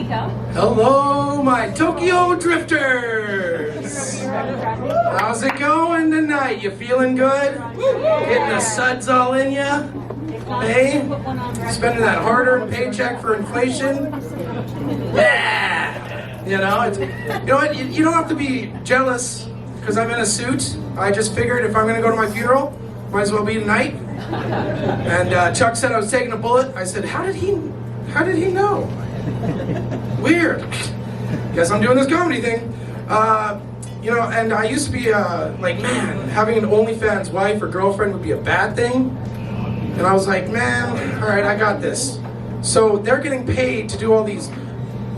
Hello, my Tokyo Drifters! How's it going tonight? You feeling good? Getting the suds all in ya? Hey? Spending that hard-earned paycheck for inflation? Yeah! You know what? You don't have to be jealous because I'm in a suit. I just figured if I'm going to go to my funeral, might as well be tonight. And Chuck said I was taking a bullet. I said, how did he know? Weird. Guess I'm doing this comedy thing. And I used to be like, man, having an OnlyFans wife or girlfriend would be a bad thing. And I was like, man, all right, I got this. So they're getting paid to do all these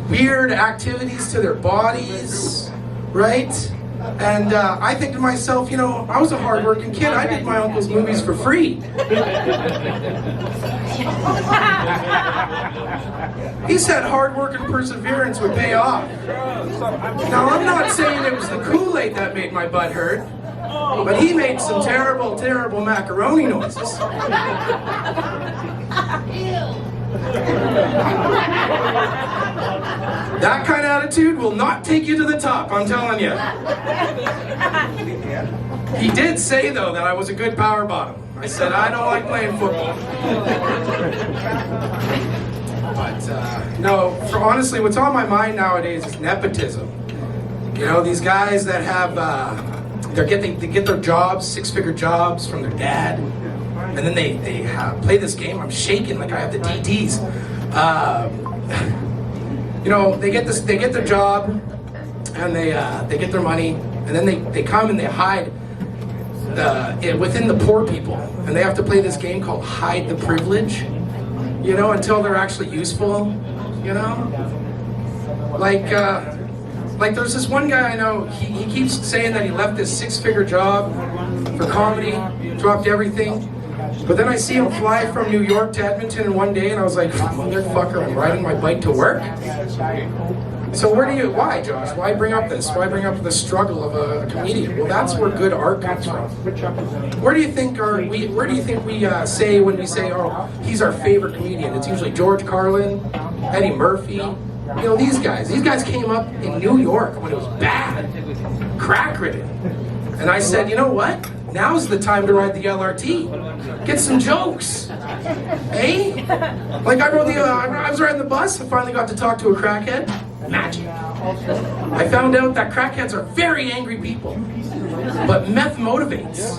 weird activities to their bodies, right? And I think to myself, I was a hard-working kid. I did my uncle's movies for free. He said hard work and perseverance would pay off. Now, I'm not saying it was the Kool-Aid that made my butt hurt, but he made some terrible, terrible macaroni noises. That kind of attitude will not take you to the top, I'm telling you. He did say, though, that I was a good power bottom. I said, I don't like playing football. But, no, honestly, what's on my mind nowadays is nepotism. These guys that have, they get their jobs, six-figure jobs from their dad, and then they play this game. I'm shaking like I have the DTs. They get their job, and they get their money, and then they come and they hide within the poor people, and they have to play this game called hide the privilege, until they're actually useful, Like there's this one guy I know, he keeps saying that he left this six-figure job for comedy, dropped everything, but then I see him fly from New York to Edmonton in one day, and I was like, motherfucker, I'm riding my bike to work? So why, Josh? Why bring up this? Why bring up the struggle of a comedian? Well, that's where good art comes from. Where do you think we say when we say, oh, he's our favorite comedian? It's usually George Carlin, Eddie Murphy. These guys came up in New York when it was bad, crack-ridden. And I said, you know what? Now's the time to ride the LRT. Get some jokes. Hey? Like I was riding the bus, I finally got to talk to a crackhead. Magic. I found out that crackheads are very angry people, but meth motivates.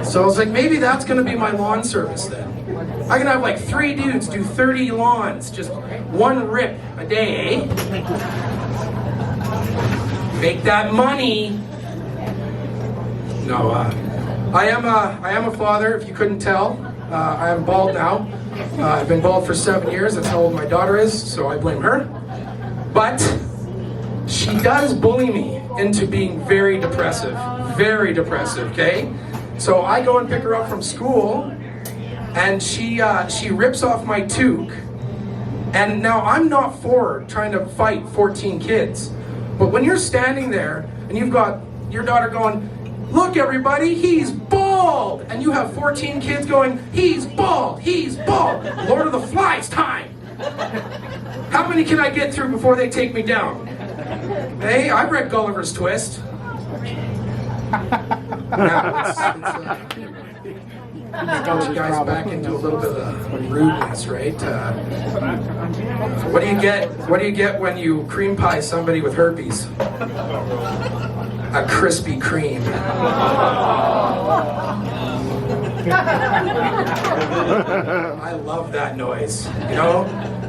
So I was like, maybe that's gonna be my lawn service then. I can have like 3 dudes do 30 lawns, just one rip a day, eh? Make that money. No, I am a father, if you couldn't tell. I am bald now. I've been bald for 7 years, that's how old my daughter is, so I blame her. But she does bully me into being very depressive, okay? So I go and pick her up from school, and she rips off my toque. And now I'm not for trying to fight 14 kids, but when you're standing there and you've got your daughter going, look everybody, he's bald! And you have 14 kids going, he's bald, he's bald! Lord of the Flies time! How many can I get through before they take me down? Hey, I've read Gulliver's Twist. Get you guys back into a little bit of rudeness, right? What do you get when you cream pie somebody with herpes? A Krispy Kreme. I love that noise,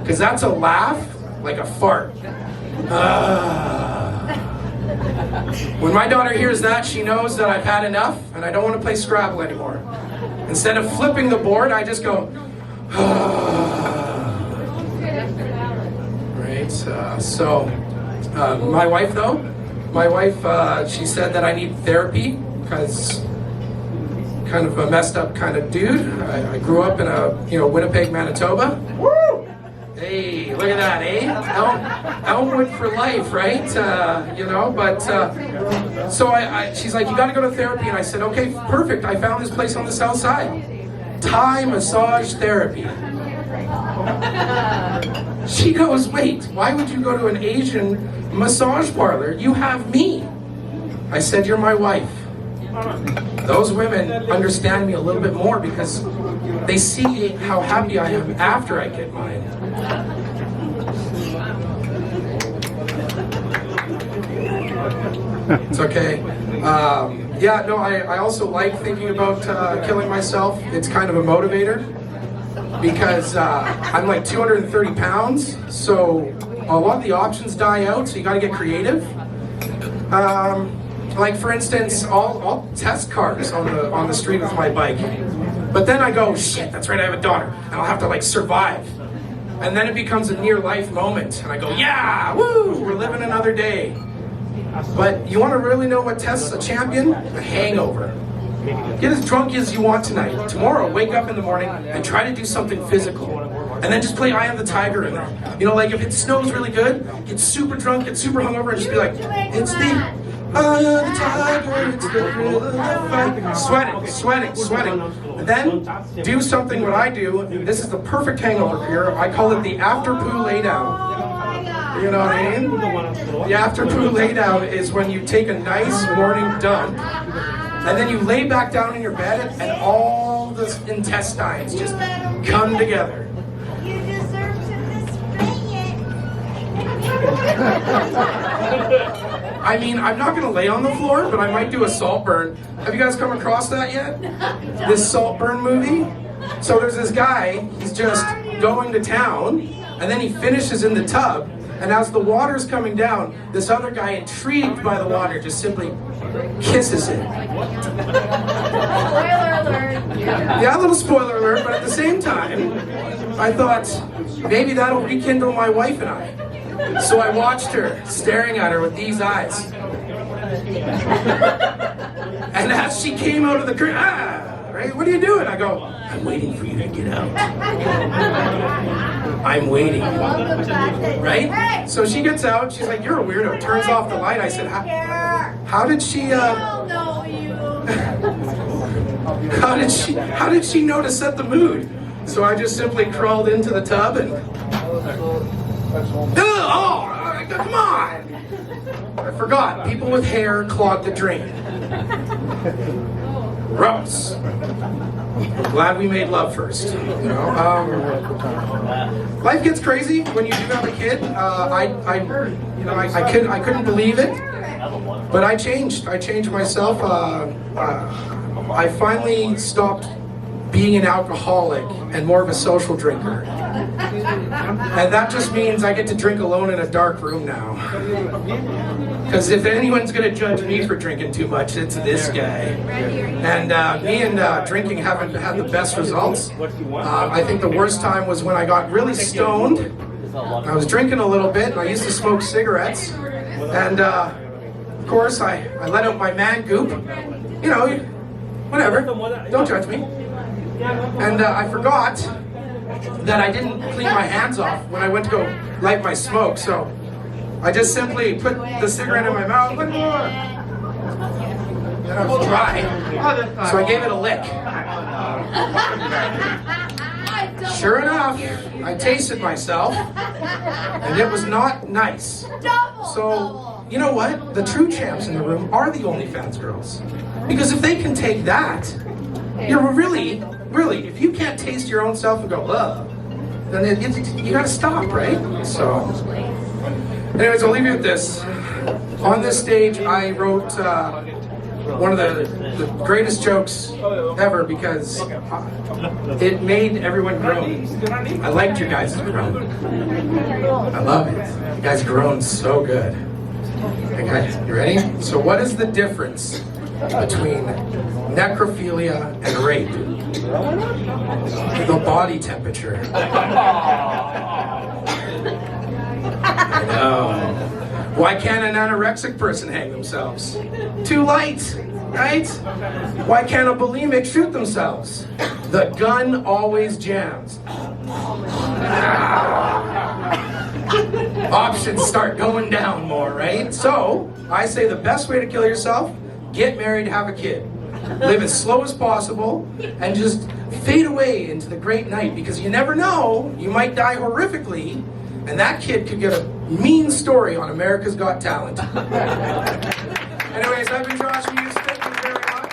because that's a laugh like a fart. When my daughter hears that, she knows that I've had enough and I don't want to play Scrabble anymore. Instead of flipping the board, I just go, right? My wife though, she said that I need therapy because kind of a messed up kind of dude. I grew up in Winnipeg, Manitoba. Woo! Hey, look at that, eh? Elmwood for life, right? So she's like, you got to go to therapy, and I said, okay, perfect. I found this place on the south side, Thai massage therapy. She goes, wait, why would you go to an Asian massage parlor? You have me. I said, you're my wife. Those women understand me a little bit more because they see how happy I am after I get mine. It's okay. Yeah, no, I also like thinking about killing myself. It's kind of a motivator because I'm like 230 pounds, so a lot of the options die out, so you gotta get creative. Like for instance, I'll test cars on the street with my bike, but then I go, shit, that's right, I have a daughter, and I'll have to like survive. And then it becomes a near-life moment, and I go, yeah, woo, we're living another day. But you want to really know what tests a champion? A hangover. Get as drunk as you want tonight. Tomorrow, wake up in the morning and try to do something physical. And then just play Eye of the Tiger in there. You know, like if it snows really good, get super drunk, get super hungover, and just be like, it's the Eye of the Tiger, it's the thrill of the fight. Sweating. And then do something what I do. This is the perfect hangover here. I call it the after poo lay down. You know what I mean? The after poo lay down is when you take a nice morning dump and then you lay back down in your bed and all the intestines just come together. You deserve to display it. I mean, I'm not gonna lay on the floor, but I might do a salt burn. Have you guys come across that yet? This salt burn movie? So there's this guy, he's just going to town, and then he finishes in the tub, and as the water's coming down, this other guy, intrigued by the water, just simply kisses it. Spoiler alert. Yeah, a little spoiler alert, but at the same time, I thought, maybe that'll rekindle my wife and I. So I watched her, staring at her with these eyes. And as she came out of the curtain, right, what are you doing? I go, I'm waiting for you to get out. I'm waiting. Right? So she gets out, she's like, you're a weirdo, turns off the light. I said, how did she, how did she know to set the mood? So I just simply crawled into the tub and, oh, come on! I forgot, people with hair clog the drain. Gross. I'm glad we made love first. You know, life gets crazy when you do have a kid. I couldn't believe it, but I changed. I changed myself. I finally stopped being an alcoholic and more of a social drinker. And that just means I get to drink alone in a dark room now. Because if anyone's going to judge me for drinking too much, it's this guy. And me and drinking haven't had the best results. I think the worst time was when I got really stoned. I was drinking a little bit, and I used to smoke cigarettes. And of course, I let out my man goop. You know, whatever. Don't judge me. And I forgot that I didn't clean my hands off when I went to go light my smoke. So I just simply put the cigarette in my mouth. Then I was dry. So I gave it a lick. Sure enough, I tasted myself, and it was not nice. So, you know what? The true champs in the room are the OnlyFans girls. Because if they can take that, you're really, if you can't taste your own self and go, ugh, then you gotta stop, right? So, anyways, I'll leave you with this. On this stage, I wrote one of the greatest jokes ever because it made everyone groan. I liked you guys' groan. I love it. You guys groaned so good. Okay, you ready? So what is the difference between necrophilia and rape? The body temperature. I know. Why can't an anorexic person hang themselves? Too light, right? Why can't a bulimic shoot themselves? The gun always jams. Options start going down more, right? So, I say the best way to kill yourself, get married, have a kid. live as slow as possible, and just fade away into the great night, because you never know, you might die horrifically, and that kid could get a mean story on America's Got Talent. Anyways, I've been Josh Hughes. Thank you very much.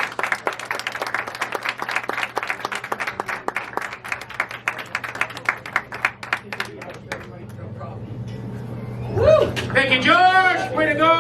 Thank you, George. Way to go.